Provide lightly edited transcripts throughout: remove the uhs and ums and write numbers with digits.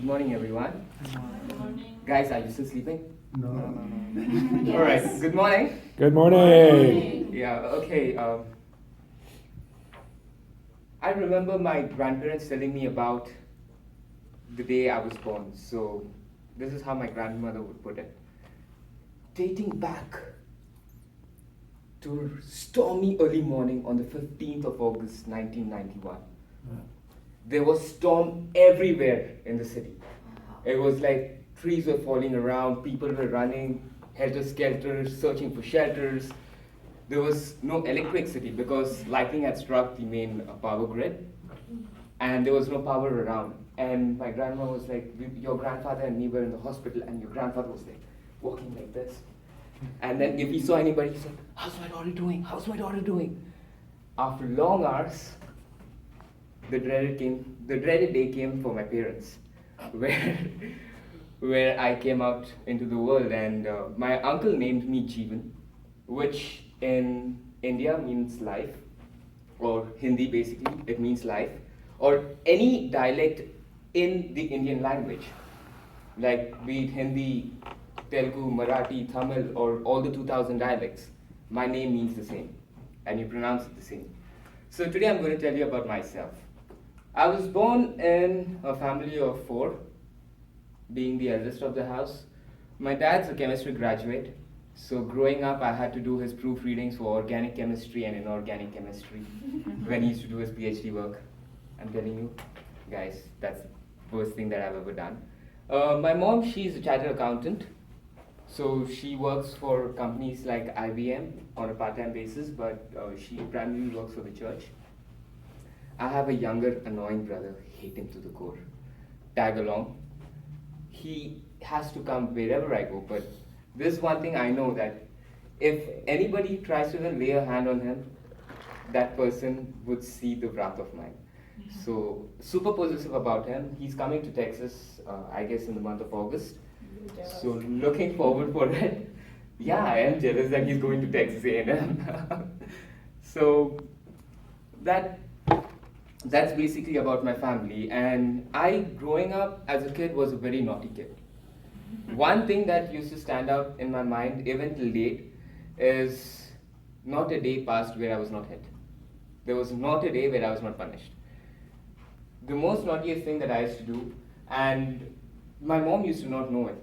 Good morning, everyone. Good morning. Guys, are you still sleeping? No. All right. Good morning. Good morning. Yeah. Okay. I remember my grandparents telling me about the day I was born. So, this is how my grandmother would put it. Dating back to a stormy early morning on the 15th of August, 1991. There was storm everywhere in the city. It was like trees were falling around, people were running, helter-skelter, searching for shelters. There was no electricity because lightning had struck the main power grid, and there was no power around. And my grandma was like, your grandfather and me were in the hospital, and your grandfather was like walking like this. And then if he saw anybody, he said, how's my daughter doing? How's my daughter doing? After long hours, the dreaded day came for my parents, where where I came out into the world, and my uncle named me Jeevan, which in India means life, or Hindi basically, it means life, or any dialect in the Indian language, like be it Hindi, Telugu, Marathi, Tamil, or all the 2000 dialects, my name means the same, and you pronounce it the same. So today I'm going to tell you about myself. I was born in a family of four, being the eldest of the house. My dad's a chemistry graduate, so growing up I had to do his proofreadings for organic chemistry and inorganic chemistry when he used to do his PhD work. I'm telling you, guys, that's the worst thing that I've ever done. My mom, she's a chartered accountant, so she works for companies like IBM on a part-time basis, but she primarily works for the church. I have a younger, annoying brother, hate him to the core. Tag along. He has to come wherever I go, but this one thing I know, that if anybody tries to even lay a hand on him, that person would see the wrath of mine. So, super possessive about him. He's coming to Texas, I guess, in the month of August. So, looking forward for it. Yeah, I am jealous that he's going to Texas A&M. So, that's basically about my family. And I, growing up as a kid, was a very naughty kid. One thing that used to stand out in my mind, even till date, is not a day passed where I was not hit. There was not a day where I was not punished. The most naughtiest thing that I used to do, and my mom used to not know it.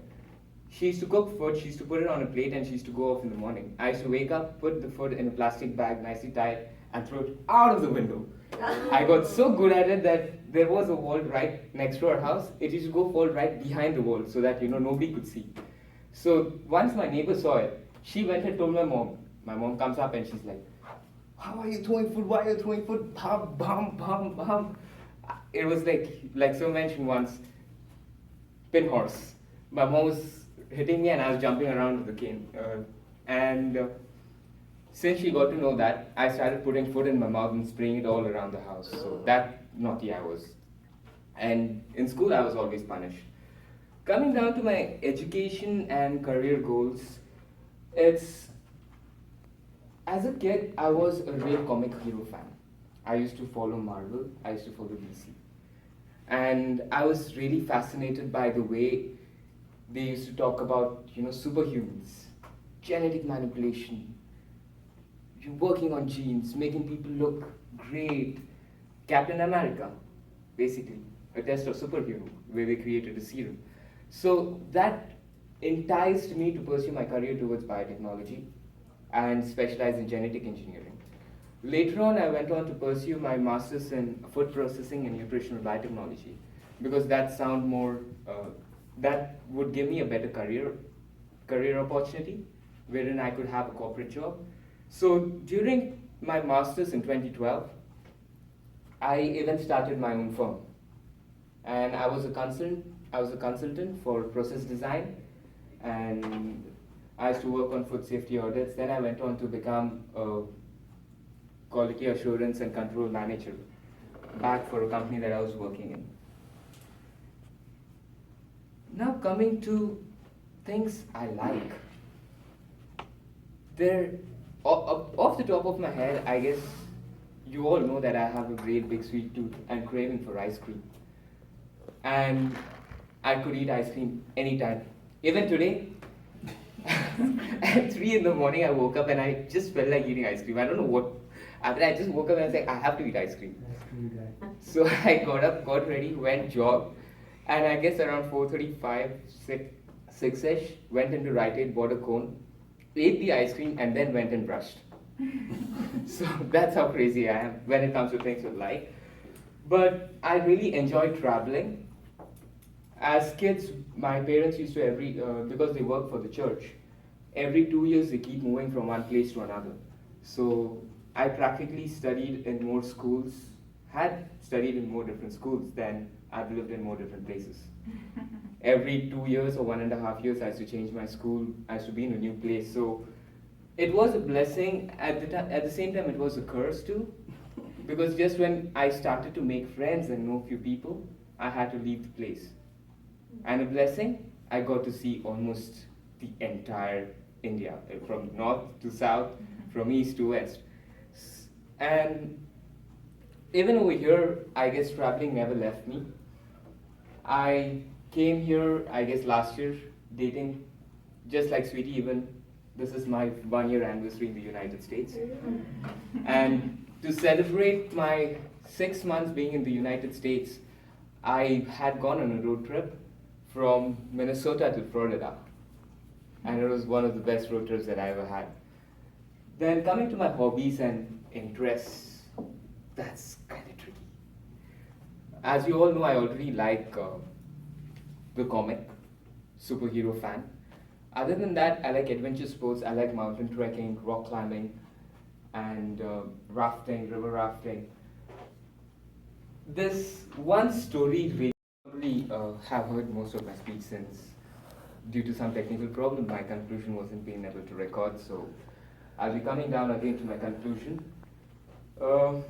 She used to cook food, she used to put it on a plate, and she used to go off in the morning. I used to wake up, put the food in a plastic bag, nicely tied, and throw it out of the window. I got so good at it that there was a wall right next to our house. It used to go fall right behind the wall so that nobody could see. So once my neighbor saw it, she went and told my mom. My mom comes up and she's like, "How are you throwing food? Why are you throwing food? Bam, bam, bam, bam." It was like so mentioned once, pin horse. My mom was hitting me and I was jumping around with the cane. Since she got to know that, I started putting food in my mouth and spraying it all around the house. So that naughty I was. And in school I was always punished. Coming down to my education and career goals, it's, as a kid I was a real comic hero fan. I used to follow Marvel, I used to follow DC. And I was really fascinated by the way they used to talk about, superhumans, genetic manipulation, working on genes, making people look great. Captain America, basically, a test of superhero, where they created a serum. So that enticed me to pursue my career towards biotechnology and specialize in genetic engineering. Later on, I went on to pursue my master's in food processing and nutritional biotechnology, because that would give me a better career opportunity, wherein I could have a corporate job. So during my master's in 2012, I even started my own firm, and I was a consultant for process design, and I used to work on food safety audits. Then I went on to become a quality assurance and control manager back for a company that I was working in. Now coming to things I like. Off the top of my head, I guess you all know that I have a great big sweet tooth and craving for ice cream. And I could eat ice cream anytime. Even today, at 3 in the morning, I woke up and I just felt like eating ice cream. I don't know what. After I just woke up and I was like, I have to eat ice cream. So I got up, got ready, went jogged, and I guess around 4:35, 6ish, went into Rite Aid, bought a cone, ate the ice cream, and then went and brushed. So that's how crazy I am when it comes to things with life. But I really enjoy traveling. As kids, my parents used to because they work for the church, every 2 years they keep moving from one place to another. So I practically studied in more schools, had studied in more different schools than I've lived in more different places. Every 2 years or 1.5 years, I used to change my school. I used to be in a new place. So it was a blessing at the time. At the same time, it was a curse too, because just when I started to make friends and know a few people, I had to leave the place. And a blessing, I got to see almost the entire India, from north to south, from east to west. And even over here, I guess traveling never left me. I came here, I guess last year, dating, just like Sweetie, even this is my 1 year anniversary in the United States. And to celebrate my 6 months being in the United States, I had gone on a road trip from Minnesota to Florida. And it was one of the best road trips that I ever had. Then coming to my hobbies and interests, that's kind of tricky. As you all know, I already like the comic, superhero fan. Other than that, I like adventure sports. I like mountain trekking, rock climbing, and rafting, river rafting. This one story really probably have heard most of my speech since due to some technical problem, my conclusion wasn't being able to record, so I'll be coming down again to my conclusion. Um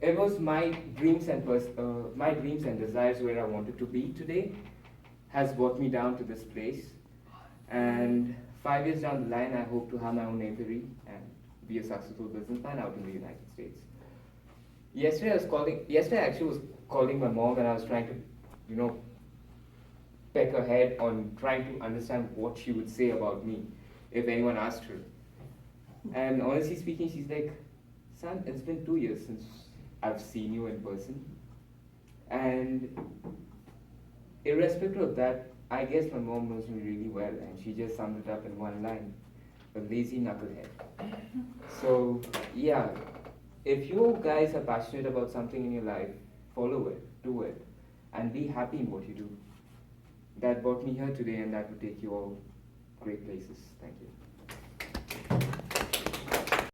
it was my dreams and desires where I wanted to be today has brought me down to this place. And 5 years down the line, I hope to have my own apiary and be a successful businessman out in the United States. Yesterday I actually was calling my mom and I was trying to, you know, peck her head on trying to understand what she would say about me if anyone asked her. And honestly speaking, she's like, son, it's been 2 years since I've seen you in person. And irrespective of that, I guess my mom knows me really well and she just summed it up in one line, a lazy knucklehead. So, yeah, if you guys are passionate about something in your life, follow it, do it, and be happy in what you do. That brought me here today and that will take you all great places. Thank you.